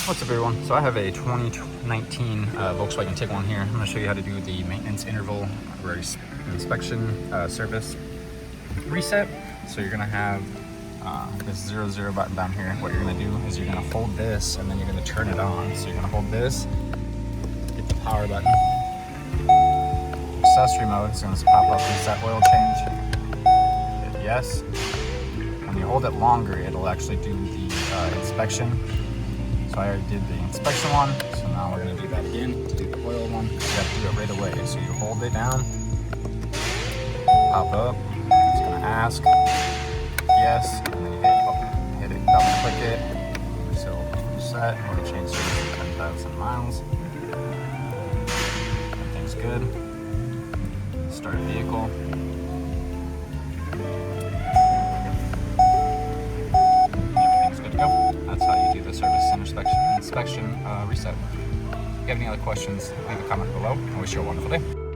What's up everyone? So I have a 2019 Volkswagen Tiguan here. I'm going to show you how to do the maintenance interval inspection service reset. So you're going to have this 00 button down here. What you're going to do is you're going to hold this and then you're going to turn it on. So you're going to hold this, hit the power button. Accessory mode is going to pop up reset oil change. Hit yes. When you hold it longer, it'll actually do the inspection. So I already did the inspection one, so now we're going to do that again to do the oil one. You have to do it right away. So you hold it down, pop up, it's going to ask, yes, and then you hit it, double click it, so reset, oil change service to 10,000 miles. Everything's good. Start vehicle. Everything's good to go. That's how you do the service and inspection reset. If you have any other questions, leave a comment below. I wish you a wonderful day.